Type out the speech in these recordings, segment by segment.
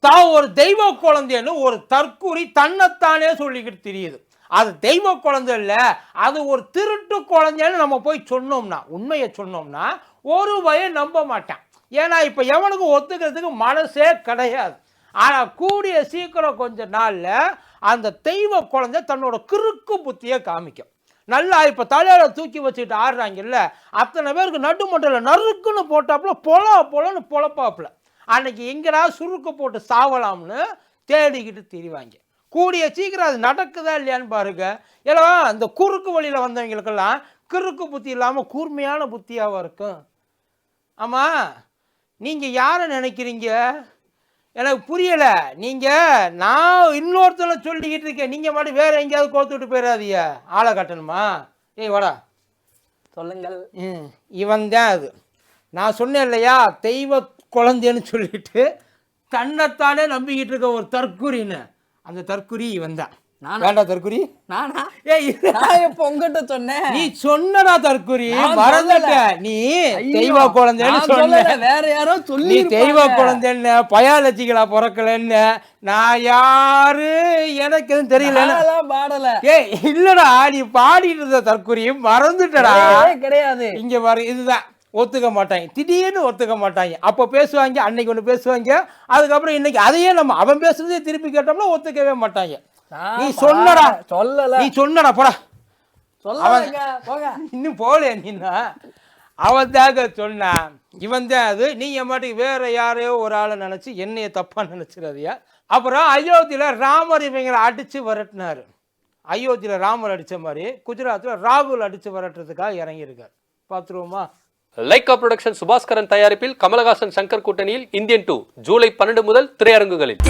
தான் ஒரு தெய்வ குழந்தைன்னு ஒரு தற்குறி தன்னைத்தானே சொல்லிக்கிட்டு தெரியுது. அது தெய்வ குழந்தை இல்லை, அது ஒரு திருட்டு குழந்தைன்னு நம்ம போய் சொன்னோம்னா, உண்மையை சொன்னோம்னா ஒரு பையன் நம்ப மாட்டான். ஏன்னா இப்போ எவனுக்கு ஒத்துக்கிறதுக்கு மனசே கிடையாது. ஆனால் கூடிய சீக்கிரம் கொஞ்ச நாளில் அந்த தெய்வ குழந்தை தன்னோட கிறுக்கு புத்தியை காமிக்கும். நல்லா இப்போ தலையில தூக்கி வச்சுட்டு ஆடுறாங்கல்ல, அத்தனை பேருக்கு நடுமண்டல நறுக்குன்னு போட்டாப்புல பொலன்னு பொழப்பாப்புல. அன்னைக்கு எங்கடா சுருக்கு போட்டு சாவலாம்னு தேடிக்கிட்டு திரிவாங்க. கூடிய சீக்கிரம் அது நடக்குதா இல்லையான்னு பாருங்க. ஏன்னா அந்த குறுக்கு வழியில் வந்தவங்களுக்கெல்லாம் கிறுக்கு புத்தி இல்லாமல் கூர்மையான புத்தியாகவும் இருக்கும். ஆமாம், நீங்கள் யாரை நினைக்கிறீங்க? எனக்கு புரியலை. நான் இன்னொருத்தனை சொல்லிக்கிட்டு இருக்கேன், நீங்கள் மட்டும் வேறு எங்கேயாவது கோத்துட்டு போயிடாதீங்க. ஆளை கட்டணுமா? ஏய் வாடா சொல்லுங்கள். இவன் தான் அது. நான் சொன்னேன் இல்லையா, தெய்வ குழந்தைன்னு சொல்லிட்டு தன்னைத்தானே நம்பிக்கிட்டு இருக்க ஒரு தற்குறின்னு. அந்த தற்குறி இவன் தான். வேண்டா தற்குறி நானா? இப்ப உங்ககிட்ட சொன்னேன். நீ சொன்னடா தற்குறி, மறந்துட்ட. நீ தெய்வ குழந்தைன்னு சொன்ன, வேற யாரோ சொல்லி. நீ தெய்வ குழந்தைன்னு பயாலஜிகளா பிறக்கலன்னு. நான் யாரு எனக்கு எதுவும் தெரியல. பாடல. இல்லடா, நீ பாடிட்டு இருந்த தற்குறி மறந்துட்டடா. கிடையாது. இங்க பாரு, இதுதான் ஒத்துக்க மாட்டாங்க. திடீர்னு ஒத்துக்க மாட்டாங்க. அப்போ பேசுவாங்க, அன்னைக்கு ஒன்று பேசுவாங்க, அதுக்கப்புறம் இன்னைக்கு அதையே நம்ம அவன் பேசுறதே திருப்பி கேட்டோம்னா ஒத்துக்கவே மாட்டாங்க. நீ சொன்னடா, சொல்லல. நீ சொன்னடா, போடா. சொல்ல இன்னும் போல. நீனா அவன் தாங்க சொன்னான், இவன் தான் அது. நீங்க மாட்டுக்கு வேற யாரையோ ஒரு ஆளை நினைச்சு என்னைய தப்பா நினைச்சிடாதியா. அப்புறம் அயோத்தியில ராமர் இவங்களை அடிச்சு விரட்டினாரு. அயோத்தியில ராமர் அடிச்ச மாதிரி குஜராத்ல ராகுல் அடிச்சு விரட்டுறதுக்காக இறங்கியிருக்காரு. பார்த்துருவோமா? லைகா புரொடக்ஷன் சுபாஸ்கரன் தயாரிப்பில் கமலஹாசன் சங்கர் கூட்டணியில் இந்தியன் 2 ஜூலை 12 முதல் திரையரங்குகளில்.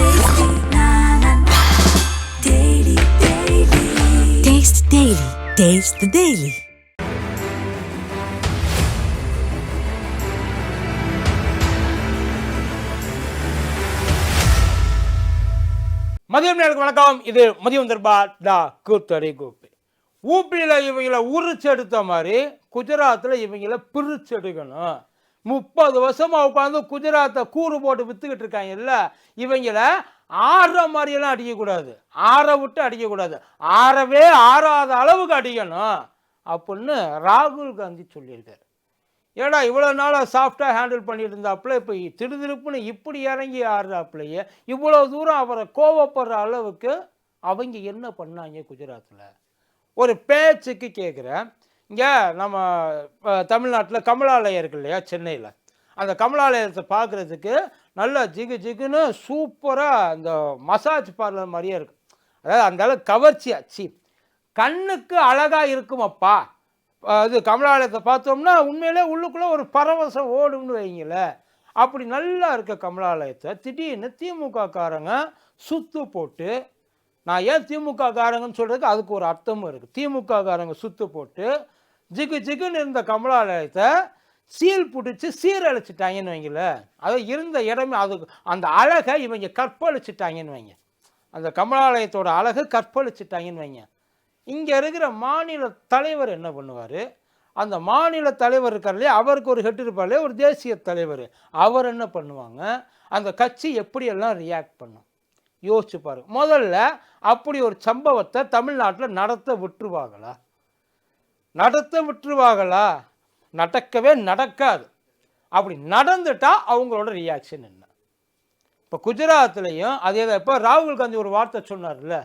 மதியம் நேருக்கு வணக்கம். இது மதியம் தர்பா டா கூத்தடி கூப்பி. ஊப்பியில் இவங்களை உரிச்செடுத்த மாதிரி குஜராத்தில் இவங்களை பிரிச்செடுக்கணும். 30 வருஷமாக உட்காந்து குஜராத்தை கூறு போட்டு வித்துக்கிட்டு இருக்காங்க இல்லை, இவங்களை ஆடுற மாதிரியெல்லாம் அடிக்கக்கூடாது, ஆற விட்டு அடிக்கக்கூடாது, ஆறவே ஆறாத அளவுக்கு அடிக்கணும் அப்படின்னு ராகுல் காந்தி சொல்லியிருக்காரு. ஏடா இவ்வளோ நாளாக சாஃப்டாக ஹேண்டில் பண்ணிட்டு இருந்தாப்புல இப்போ திருதிருப்புன்னு இப்படி இறங்கி ஆடுறாப்புலையே, இவ்வளோ தூரம் அவரை கோவப்படுற அளவுக்கு அவங்க என்ன பண்ணாங்க குஜராத்தில்? ஒரு பேச்சுக்கு கேட்குறேன். இங்கே நம்ம தமிழ்நாட்டில் கமலாலயம் இருக்கு இல்லையா, சென்னையில். அந்த கமலாலயத்தை பார்க்குறதுக்கு நல்லா ஜிகு ஜிகுன்னு சூப்பராக இந்த மசாஜ் பார்லர் மாதிரியே இருக்கும். அதாவது அந்த அளவுக்கு கவர்ச்சியாச்சு, கண்ணுக்கு அழகாக இருக்குமப்பா. இது கமலாலயத்தை பார்த்தோம்னா உண்மையிலே உள்ளுக்குள்ளே ஒரு பரவசம் ஓடும்னு வைங்கள. அப்படி நல்லா இருக்க கமலாலயத்தை திடீர்னு திமுக காரங்க சுத்து போட்டு, நான் ஏன் திமுக காரங்கன்னு சொல்கிறதுக்கு அதுக்கு ஒரு அர்த்தமும் இருக்குது. திமுக காரங்க சுத்து போட்டு ஜிகு ஜிகுன்னு இருந்த கமலாலயத்தை சீல் பிடிச்சி சீரழிச்சிட்டாங்கன்னு வைங்கள. அது இருந்த இடமே அதுக்கு அந்த அழகை இவங்க கற்பழிச்சிட்டாங்கன்னு வைங்க. அந்த கமலாலயத்தோட அழகை கற்பழிச்சிட்டாங்கன்னு வைங்க. இங்கே இருக்கிற மாநில தலைவர் என்ன பண்ணுவார்? அந்த மாநில தலைவர் இருக்கார்லையே, அவருக்கு ஒரு ஹெட் இருப்பார், ஒரு தேசிய தலைவர், அவர் என்ன பண்ணுவாங்க? அந்த கட்சி எப்படியெல்லாம் ரியாக்ட் பண்ணும் யோசிச்சு பாருங்க. முதல்ல அப்படி ஒரு சம்பவத்தை தமிழ்நாட்டில் நடத்த விட்டுருவாங்களா? நடக்கவே நடக்காது. அப்படி நடந்துட்டால் அவங்களோட ரியாக்ஷன் என்ன? இப்போ குஜராத்லேயும் அதே தான். இப்போ ராகுல் காந்தி ஒரு வார்த்தை சொன்னார்ல,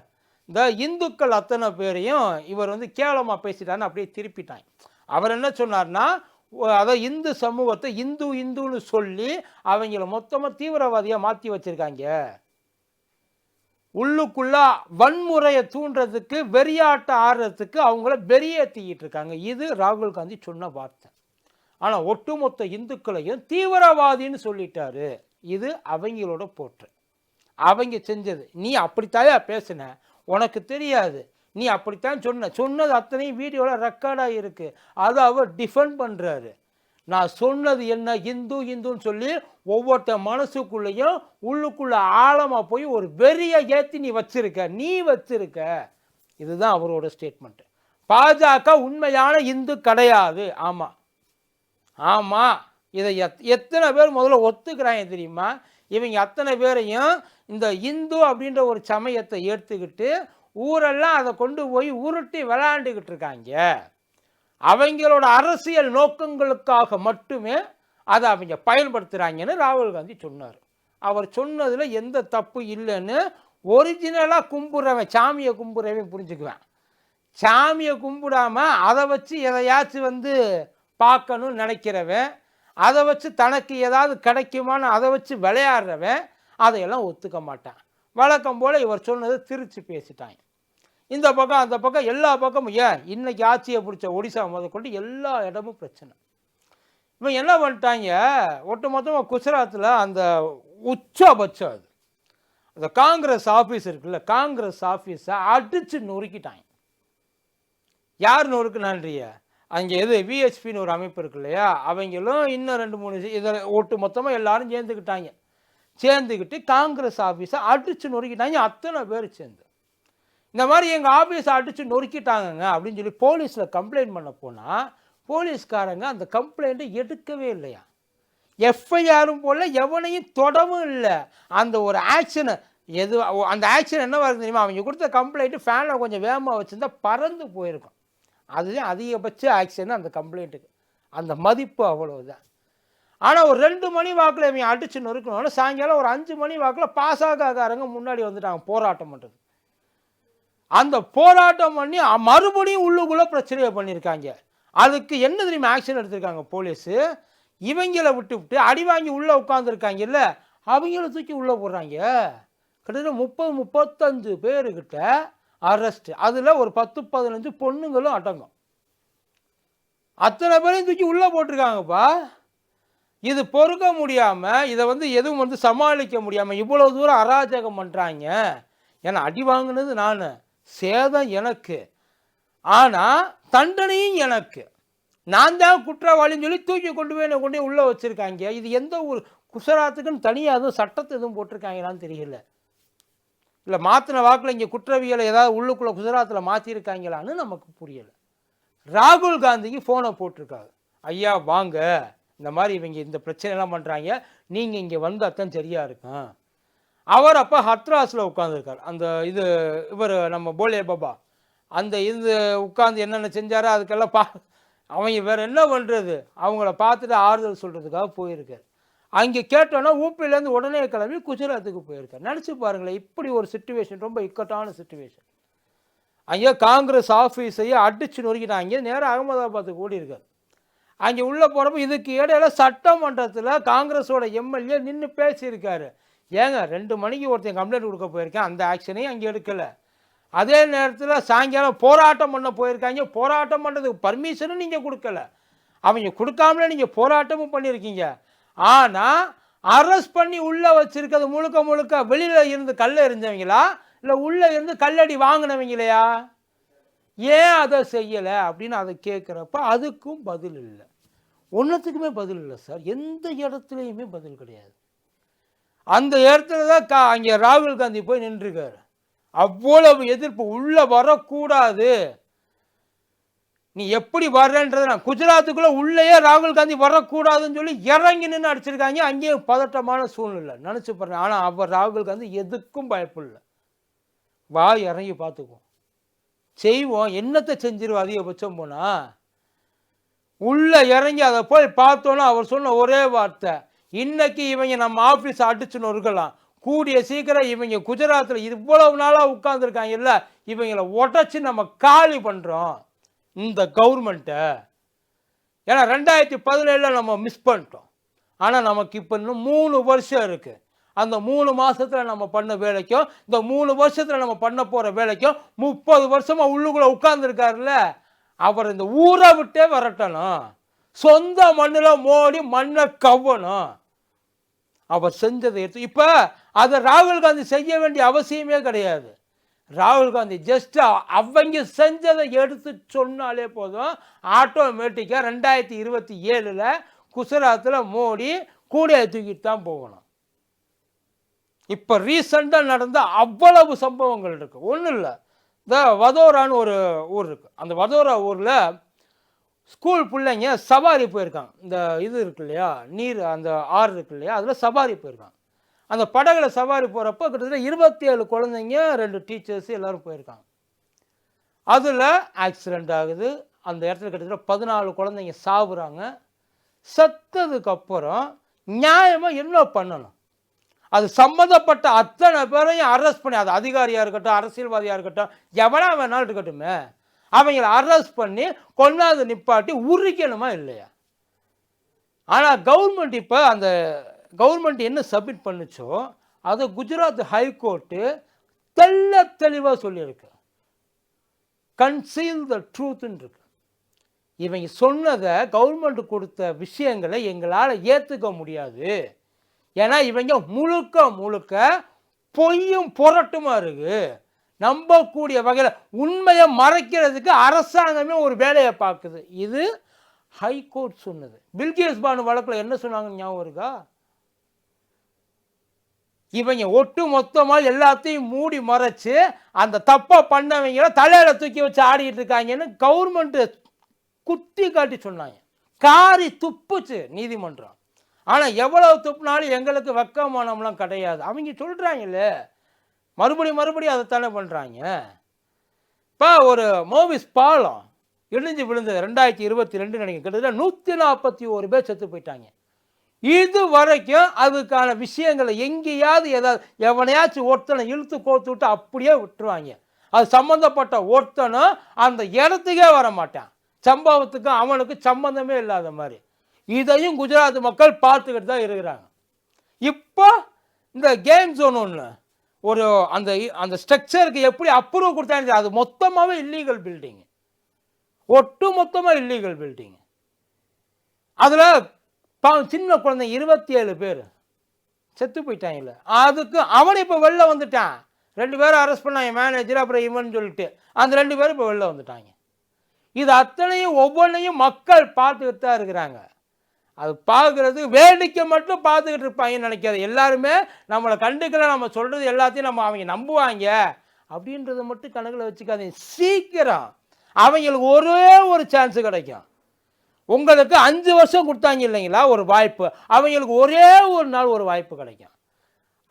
இந்த இந்துக்கள் அத்தனை பேரையும் இவர் கேவலமாக பேசிட்டான்னு அப்படியே திருப்பிட்டாங்க. அவர் என்ன சொன்னார்னா, அதாவது இந்து சமூகத்தை இந்துன்னு சொல்லி அவங்கள மொத்தமாக தீவிரவாதியாக மாற்றி வச்சுருக்காங்க, உள்ளுக்குள்ள வன்முறையை தூண்டுறதுக்கு வெறியாட்டம் ஆடுறதுக்கு அவங்கள வெறியேற்றிக்கிட்டு இருக்காங்க. இது ராகுல் காந்தி சொன்ன வார்த்தை. ஆனால் ஒட்டுமொத்த இந்துக்களையும் தீவிரவாதின்னு சொல்லிட்டாரு. இது அவங்களோட போற்று, அவங்க செஞ்சது. நீ அப்படித்தாயா பேசுன, உனக்கு தெரியாது, நீ அப்படித்தான் சொன்னது அத்தனையும் வீடியோவில் ரெக்கார்டாக இருக்குது. அதை அவர் டிஃபெண்ட் பண்ணுறாரு. நான் சொன்னது என்ன, இந்துன்னு சொல்லி ஒவ்வொருத்த மனசுக்குள்ளேயும் உள்ளுக்குள்ளே ஆழமாக போய் ஒரு வெறியை ஏற்றி நீ வச்சிருக்க. இதுதான் அவரோட ஸ்டேட்மெண்ட்டு. பாஜக உண்மையான இந்து கிடையாது. ஆமாம், இதை எத்தனை பேர் முதல்ல ஒத்துக்கிறாங்க தெரியுமா? இவங்க அத்தனை பேரையும் இந்த இந்து அப்படின்ற ஒரு சமயத்தை ஏற்றுக்கிட்டு ஊரெல்லாம் அதை கொண்டு போய் உருட்டி விளையாண்டுக்கிட்டு இருக்காங்க. அவங்களோட அரசியல் நோக்கங்களுக்காக மட்டுமே அதை அவங்க பயன்படுத்துகிறாங்கன்னு ராகுல் காந்தி சொன்னார். அவர் சொன்னதில் எந்த தப்பு இல்லைன்னு ஒரிஜினலாக கும்பிட்றவன், சாமியை கும்பிட்றவன் புரிஞ்சுக்குவேன். சாமியை கும்பிடாமல் அதை வச்சு எதையாச்சும் பார்க்கணும்னு நினைக்கிறவன், அதை வச்சு தனக்கு ஏதாவது கிடைக்குமான்னு அதை வச்சு விளையாடுறவன் அதையெல்லாம் ஒத்துக்க மாட்டான். வழக்கம் போல் இவர் சொன்னதை திருச்சி பேசிட்டாங்க. இந்த பக்கம் அந்த பக்கம் எல்லா பக்கமும், ஏன் இன்னைக்கு ஆட்சியை பிடிச்ச ஒடிசா முதற்கொண்டு எல்லா இடமும் பிரச்சனை. இவன் என்ன பண்ணிட்டாங்க, ஒட்டு மொத்தமாக குஜராத்தில் அந்த உச்சபட்சம் அது அந்த காங்கிரஸ் ஆஃபீஸ் இருக்குல்ல, காங்கிரஸ் ஆஃபீஸை அடித்து நொறுக்கிட்டாங்க. யார் நொறுக்குனான்றிய, அங்கே விஹெச்பின்னு ஒரு அமைப்பு இருக்கு இல்லையா, அவங்களும் இன்னும் 2-3 இதில் ஒட்டு மொத்தமாக எல்லாரும் சேர்ந்துக்கிட்டு காங்கிரஸ் ஆஃபீஸை அடித்து நொறுக்கிட்டாங்க. அத்தனை பேர் சேர்ந்து இந்த மாதிரி எங்கள் ஆஃபீஸை அடித்து நொறுக்கிட்டாங்கங்க அப்படின்னு சொல்லி போலீஸில் கம்ப்ளைண்ட் பண்ண போனால் போலீஸ்காரங்க அந்த கம்ப்ளைண்ட்டை எடுக்கவே இல்லையா. எஃப்ஐஆரும் போல எவனையும் தொடவும் இல்லை. அந்த ஒரு ஆக்ஷனை அந்த ஆக்ஷன் என்னவா இருக்கு தெரியுமா, அவங்க கொடுத்த கம்ப்ளைண்ட்டு ஃபேனை கொஞ்சம் வேகமாக வச்சுருந்தா பறந்து போயிருக்கும். அதுதான் அதிகபட்ச ஆக்ஷன் அந்த கம்ப்ளைண்ட்டுக்கு. அந்த மதிப்பு அவ்வளவுதான். ஆனால் ஒரு 2 மணி வாக்கில் இவங்க அடிச்சு நொறுக்கணும்னா சாயங்காலம் ஒரு 5 மணி வாக்கில் பாசகக்காரங்க முன்னாடி வந்துட்டாங்க போராட்டம் பண்ணுறது. அந்த போராட்டம் பண்ணி மறுபடியும் உள்ளுக்குள்ளே பிரச்சனையை பண்ணியிருக்காங்க. அதுக்கு என்ன தெரியுமா ஆக்ஷன் எடுத்திருக்காங்க போலீஸு, இவங்களை விட்டு அடி வாங்கி உள்ளே உட்காந்துருக்காங்கல்ல அவங்கள தூக்கி உள்ளே போடுறாங்க. கிட்டத்தட்ட 30-35 பேருக்கிட்ட அரெஸ்ட். அதில் ஒரு 10-15 பொண்ணுங்களும் அடங்கும். அத்தனை பேரையும் தூக்கி உள்ளே போட்டிருக்காங்கப்பா. இது பொறுக்க முடியாமல், இதை எதுவும் சமாளிக்க முடியாமல் இவ்வளோ தூரம் அராஜகம் பண்ணுறாங்க. ஏன்னா அடி வாங்கினது நான், சேதம் எனக்கு, ஆனால் தண்டனையும் எனக்கு, நான் தான் குற்றவாளின்னு சொல்லி தூக்கி கொண்டு உள்ளே வச்சுருக்காங்க. இது எந்த ஒரு குஜராத்துக்குன்னு தனியாக எதுவும் சட்டத்தை எதுவும் போட்டிருக்காங்களான்னு தெரியல. இல்லை மாற்றின வாக்கில் இங்கே குற்றவியலை ஏதாவது உள்ளுக்குள்ளே குஜராத்தில் மாற்றிருக்காங்களான்னு நமக்கு புரியலை. ராகுல் காந்திக்கு ஃபோனை போட்டிருக்காங்க, ஐயா வாங்க, இந்த மாதிரி இவங்க இந்த பிரச்சனைலாம் பண்ணுறாங்க, நீங்கள் இங்கே வந்தால் தான் சரியாக இருக்கும். அவர் அப்போ ஹத்ராஸில் உட்காந்துருக்கார். அந்த இவர் நம்ம போலே பாபா அந்த உட்காந்து என்னென்ன செஞ்சாரோ அதுக்கெல்லாம் அவங்க வேறு என்ன பண்ணுறது, அவங்கள பார்த்துட்டு ஆறுதல் சொல்கிறதுக்காக போயிருக்கார். அங்கே கேட்டோன்னா ஊப்பிலேருந்து உடனே கிளம்பி குஜராத்துக்கு போயிருக்கார். நினச்சி பாருங்களேன், இப்படி ஒரு சிச்சுவேஷன், ரொம்ப இக்கட்டான சிச்சுவேஷன். அங்கே காங்கிரஸ் ஆஃபீஸையே அடித்து நொறுக்கிட்டாங்க. நேராக அகமதாபாத்துக்கு ஓடி இருக்கார். அங்கே உள்ளே போகிறப்ப இதுக்கு இடையில சட்டமன்றத்தில் காங்கிரஸோட எம்எல்ஏ நின்று பேசியிருக்காரு. ஏங்க 2 மணிக்கு ஒருத்தன் கம்ப்ளைண்ட் கொடுக்க போயிருக்கேன், அந்த ஆக்ஷனையும் அங்கே எடுக்கலை. அதே நேரத்தில் சாயங்காலம் போராட்டம் பண்ண போயிருக்காங்க, போராட்டம் பண்ணுறதுக்கு பர்மிஷனும் நீங்கள் கொடுக்கல. அவங்க கொடுக்காமலே நீங்கள் போராட்டமும் பண்ணியிருக்கீங்க. ஆனால் அரெஸ்ட் பண்ணி உள்ளே வச்சுருக்கிறது முழுக்க வெளியில் இருந்து கல் எறிஞ்சவங்களா இல்லை உள்ளே இருந்து கல்லடி வாங்கினவங்களையா? ஏன் அதை செய்யலை அப்படின்னு அதை கேட்குறப்ப அதுக்கும் பதில் இல்லை. ஒன்றுத்துக்குமே பதில் இல்லை சார், எந்த இடத்துலையுமே பதில் கிடையாது. அந்த இடத்துல தான் அங்கே ராகுல் காந்தி போய் நின்றுருக்காரு. அவ்வளவு எதிர்ப்பு, உள்ளே வரக்கூடாது, நீ எப்படி வர்றன்றதை நான் குஜராத்துக்குள்ளே உள்ளேயே ராகுல் காந்தி வரக்கூடாதுன்னு சொல்லி இறங்கி நின்று அடிச்சிருக்காங்க. அங்கேயும் பதட்டமான சூழ்நிலை நினச்சி பாருங்க. ஆனால் அவர் ராகுல் காந்தி எதுக்கும் பயப்படல, வா இறங்கி பார்த்துக்குவோம், செய்வோம், என்னத்தை செஞ்சிருவோம், அதிகபட்சம் போனால் உள்ளே இறங்கி அதை போய் பார்த்தோன்னா அவர் சொன்ன ஒரே வார்த்தை, இன்னைக்கு இவங்க நம்ம ஆஃபீஸ் அடிச்சுன்னு இருக்கலாம், கூடிய சீக்கிரம் இவங்க குஜராத்தில் இவ்வளவு நாளாக உட்காந்துருக்காங்க இல்லை, இவங்களை உடச்சி நம்ம காலி பண்ணுறோம் இந்த கவர்மெண்ட்டை. ஏன்னா 2017 நம்ம மிஸ் பண்ணிட்டோம். ஆனால் நமக்கு இப்போ இன்னும் 3 வருஷம் இருக்குது. அந்த 3 மாதத்தில் நம்ம பண்ண வேலைக்கும் இந்த 3 வருஷத்தில் நம்ம பண்ண போகிற வேலைக்கும் 30 வருஷமாக உள்ளுக்குள்ளே உட்கார்ந்துருக்காருல்ல, அவர் இந்த ஊரை விட்டே வரட்டணும், சொந்த மண்ணில் மோடி மண்ணை கவ்வணும். அவர் செஞ்சதை எடுத்து இப்போ அதை ராகுல் காந்தி செய்ய வேண்டிய அவசியமே கிடையாது. ராகுல் காந்தி ஜஸ்ட் அவங்க செஞ்சதை எடுத்து சொன்னாலே போதும், ஆட்டோமேட்டிக்காக 2027 குஜராத்தில் மோடி கூடையை தூக்கிட்டு தான் போகணும். இப்போ ரீசெண்டாக நடந்த அவ்வளவு சம்பவங்கள் இருக்குது. ஒன்றும் இல்லை, இந்த வதோரான்னு ஒரு ஊர் இருக்குது. அந்த வதோரா ஊரில் ஸ்கூல் பிள்ளைங்க சவாரி போயிருக்காங்க. இந்த இருக்கு இல்லையா, நீர் அந்த ஆறு இருக்கு இல்லையா, அதில் சவாரி போயிருக்காங்க. அந்த படகுல சவாரி போகிறப்போ கிட்டத்தட்ட 27 குழந்தைங்க 2 டீச்சர்ஸ் எல்லோரும் போயிருக்காங்க. அதில் ஆக்சிடெண்ட் ஆகுது. அந்த இடத்துல கிட்டத்தட்ட 14 குழந்தைங்க சாகுறாங்க. செத்ததுக்கப்புறம் நியாயமாக என்ன பண்ணணும்? அது சம்மந்தப்பட்ட அத்தனை பேரையும் அரெஸ்ட் பண்ணி, அது அதிகாரியாக இருக்கட்டும், அரசியல்வாதியாக இருக்கட்டும், எவனா வேணாலும் இருக்கட்டுமே, அவங்கள அரெஸ்ட் பண்ணி கொண்டாந்து நிப்பாட்டி உரிக்கணுமா இல்லையா? ஆனால் கவர்மெண்ட் இப்போ அந்த கவர்மெண்ட் என்ன சப்மிட் பண்ணுச்சோ அதை குஜராத் ஹைகோர்ட்டு தெளிவாக சொல்லியிருக்கு. கன்சீல் த ட்ரூத்ன்னு இருக்கு. இவங்க சொன்னதை கவர்மெண்ட் கொடுத்த விஷயங்களை எங்களால் ஏற்றுக்க முடியாது. ஏன்னா இவங்க முழுக்க பொய்யும் புரட்டுமா இருக்கு. நம்பக்கூடிய வகையில் உண்மையை மறைக்கிறதுக்கு அரசாங்கமே ஒரு வேலையை பார்க்குது. இது ஹைகோர்ட் சொன்னது. பில்கிஸ் பானு வழக்கில் என்ன சொன்னாங்க ஞாபகம் இருக்கா? இவங்க ஒட்டு மொத்தமாக எல்லாத்தையும் மூடி மறைச்சு அந்த தப்பை பண்ணவங்கள தலையில தூக்கி வச்சு ஆடிட்டு இருக்காங்கன்னு கவர்மெண்ட் குத்தி காட்டி சொன்னாங்க. காரி துப்புச்சு நீதிமன்றம். ஆனால் எவ்வளவு துப்புனாலும் எங்களுக்கு வெக்கமானம்லாம் கிடையாது. அவங்க சொல்கிறாங்களே, மறுபடியும் அதைத்தானே பண்ணுறாங்க. இப்போ ஒரு மோவிஸ் பாலம் இடிஞ்சு விழுந்தது 2022 நினைக்கிறேன். கிட்டத்தட்ட 141 பேர் செத்து போயிட்டாங்க. இது வரைக்கும் அதுக்கான விஷயங்களை எங்கேயாவது ஏதாவது எவனையாச்சும் ஒருத்தனை இழுத்து கோர்த்து விட்டு அப்படியே விட்டுருவாங்க. அது சம்மந்தப்பட்ட ஒருத்தனும் அந்த இடத்துக்கே வர மாட்டான். சம்பவத்துக்கும் அவனுக்கு சம்பந்தமே இல்லாத மாதிரி. இதையும் குஜராத் மக்கள் பார்த்துக்கிட்டு தான் இருக்கிறாங்க. இப்போ இந்த கேம் ஜோன் ஒன்று ஒரு அந்த அந்த ஸ்ட்ரக்சருக்கு எப்படி அப்ரூவ் கொடுத்தாங்க, அது மொத்தமாகவே இல்லீகல் பில்டிங், ஒட்டு மொத்தமாக இல்லீகல் பில்டிங். அதில் சின்ன குழந்தை 27 பேர் செத்து போயிட்டாங்கல்ல. அதுக்கு அவன் இப்போ வெளில வந்துட்டான். 2 பேரும் அரெஸ்ட் பண்ணாங்க, மேனேஜர் அப்புறம் இவன் சொல்லிட்டு. அந்த 2 பேரும் இப்போ வெளில வந்துட்டாங்க. இது அத்தனையும் ஒவ்வொன்றையும் மக்கள் பார்த்துக்கிட்டு தான் இருக்கிறாங்க. அது பார்க்குறது வேடிக்கை மட்டும் பார்த்துக்கிட்டு இருப்பாங்கன்னு நினைக்காது. எல்லாருமே நம்மளை கண்டுக்கல, நம்ம சொல்கிறது எல்லாத்தையும் அவங்க நம்புவாங்க அப்படின்றத மட்டும் கணக்கில் வச்சுக்காதீங்க. சீக்கிரம் அவங்களுக்கு ஒரே ஒரு சான்ஸு கிடைக்கும். உங்களுக்கு 5 வருஷம் கொடுத்தாங்க இல்லைங்களா ஒரு வாய்ப்பு, அவங்களுக்கு ஒரே ஒரு நாள் ஒரு வாய்ப்பு கிடைக்கும்.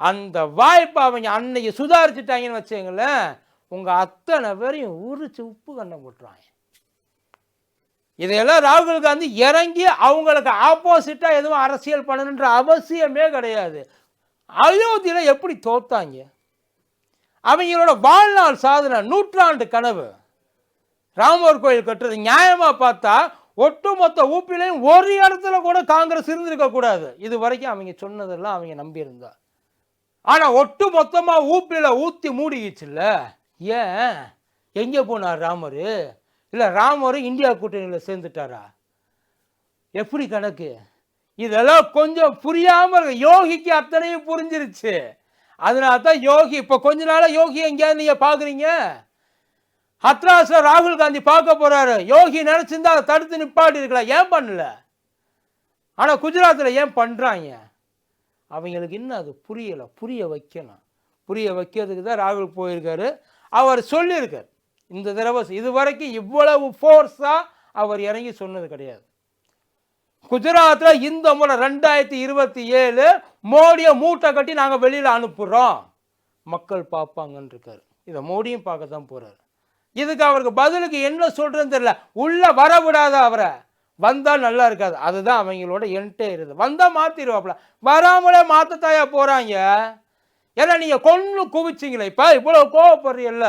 அந்த வாய்ப்பை அவங்க அன்னைக்கு சுதாரிச்சுட்டாங்கன்னு வச்சுங்களேன், உங்கள் அத்தனை பேரையும் உரிச்சு உப்பு கண்ணை போட்டுருவாங்க. இதையெல்லாம் ராகுல் காந்தி இறங்கி அவங்களுக்கு ஆப்போசிட்டாக எதுவும் அரசியல் பண்ணணுன்ற அவசியமே கிடையாது. அயோத்தியில் எப்படி தோத்தாங்க? அவங்களோட வாழ்நாள் சாதனை, நூற்றாண்டு கனவு ராமர் கோயில் கட்டுறது. நியாயமாக பார்த்தா ஒட்டுமொத்த ஊப்பிலையும் ஒரு இடத்துல கூட காங்கிரஸ் இருந்திருக்க கூடாது. இது வரைக்கும் அவங்க சொன்னதெல்லாம் அவங்க நம்பியிருந்தா. ஆனால் ஒட்டு மொத்தமாக ஊப்பியில் ஊற்றி மூடிக்கிச்சுல்ல. ஏன்? எங்கே போனார் ராமர்? இல்லை ராமர் இந்தியா கூட்டணியில் சேர்ந்துட்டாரா? எப்படி கணக்கு? இதெல்லாம் கொஞ்சம் புரியாமல் இருக்கு. யோகிக்கு அத்தனையும் புரிஞ்சிருச்சு. அதனால தான் யோகி இப்போ கொஞ்ச நாளாக யோகி எங்கேயாவது நீங்கள் பார்க்குறீங்க? ஹத்ராஸில் ராகுல் காந்தி பார்க்க போறாரு. யோகி நினைச்சிருந்தா அதை தடுத்து நிப்பாட்டி இருக்கலாம், ஏன் பண்ணல? ஆனால் குஜராத்தில் ஏன் பண்ணுறாங்க? அவங்களுக்கு இன்னும் அது புரியலை. புரிய வைக்கணும். புரிய வைக்கிறதுக்கு தான் ராகுல் போயிருக்காரு. அவர் சொல்லியிருக்கார் இந்த தடவை. இது வரைக்கும் இவ்வளவு ஃபோர்ஸாக அவர் இறங்கி சொன்னது கிடையாது. குஜராத்தில் இந்த முறை 2027 மோடியை மூட்டை கட்டி நாங்கள் வெளியில் அனுப்புகிறோம், மக்கள் பார்ப்பாங்கன்னு இருக்காரு. இதை மோடியும் பார்க்க தான் போகிறார். இதுக்கு அவருக்கு பதிலுக்கு என்ன சொல்கிறதுன்னு தெரியல. உள்ளே வர விடாத அவரை, வந்தால் நல்லா இருக்காது. அதுதான் அவங்களோட என்கிட்ட இருக்குது. வந்தால் மாற்றிடுவாப்புல, வராமலே மாற்றத்தாயா போகிறாங்க. ஏன்னா நீங்கள் கொன்று குவிச்சிங்களே, இப்போ இவ்வளோ கோவப்படுறீல்ல,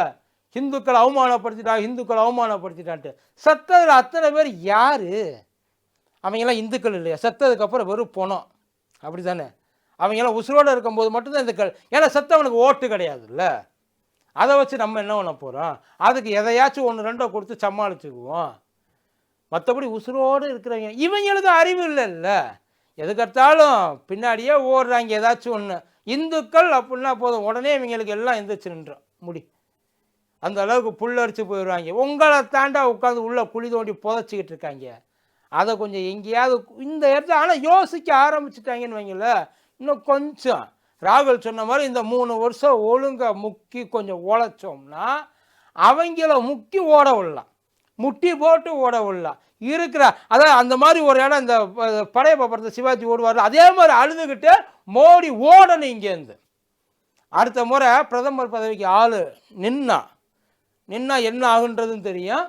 ஹிந்துக்களை அவமானப்படுத்திட்டான்ட்டு. செத்ததில் அத்தனை பேர் யார்? அவங்கெல்லாம் இந்துக்கள் இல்லையா? செத்ததுக்கப்புறம் வெறும் போனோம், அப்படி தானே? அவங்கெல்லாம் உசுரோடு இருக்கும்போது மட்டும்தான் இந்துக்கள். ஏன்னா செத்தவனுக்கு ஓட்டு கிடையாதுல்ல. அதை வச்சு நம்ம என்ன பண்ண போகிறோம்? அதுக்கு எதையாச்சும் 1-2 கொடுத்து சமாளிச்சுக்குவோம். மற்றபடி உசுரோடு இருக்கிறவங்க இவங்களுக்கு அறிவு இல்லைல்ல. எதுக்கெடுத்தாலும் பின்னாடியே ஓடுறாங்க ஏதாச்சும் ஒன்று. இந்துக்கள் அப்படின்னா போதும், உடனே இவங்களுக்கு எல்லாம் எந்திரிச்சு நின்றோம் முடி. அந்த அளவுக்கு புல்லரிச்சு போயிடுவாங்க. உங்களை தாண்டா உட்காந்து உள்ளே குழி தோண்டி புதைச்சிக்கிட்டு இருக்காங்க. அதை கொஞ்சம் எங்கேயாவது இந்த இடத்துல ஆனால் யோசிக்க ஆரம்பிச்சுட்டாங்கன்னு வைங்கள. இன்னும் கொஞ்சம் ராகுல் சொன்ன மாதிரி இந்த 3 வருஷம் ஒழுங்காக முக்கி கொஞ்சம் உழைச்சோம்னா அவங்கள முக்கி ஓட விடலாம், முட்டி போட்டு ஓட விடலாம். இருக்கிற அதாவது அந்த மாதிரி ஒரு இடம் இந்த படையப்பா படத்தை சிவாஜி ஓடுவார், அதே மாதிரி அழுதுகிட்டு மோடி ஓடணும் இங்கேருந்து. அடுத்த முறை பிரதமர் பதவிக்கு ஆள் நின்னா என்ன ஆகுன்றதுன்னு தெரியும்.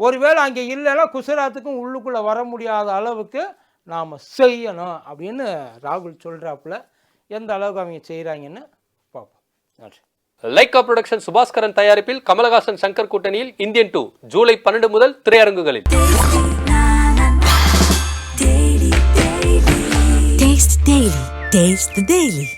ஒருவேளை அங்கே இல்லைன்னா குஜராத்துக்கும் உள்ளுக்குள்ளே வர முடியாத அளவுக்கு நாம் செய்யணும் அப்படின்னு ராகுல் சொல்கிறாப்புல. எந்த அளவுக்கு அவங்க செய்கிறாங்கன்னு பார்ப்போம். நன்றி. லைகா புரொடக்ஷன் சுபாஸ்கரன் தயாரிப்பில் கமலஹாசன் சங்கர் கூட்டணியில் இந்தியன் 2 ஜூலை 12 முதல் திரையரங்குகளில். Taste the Daily.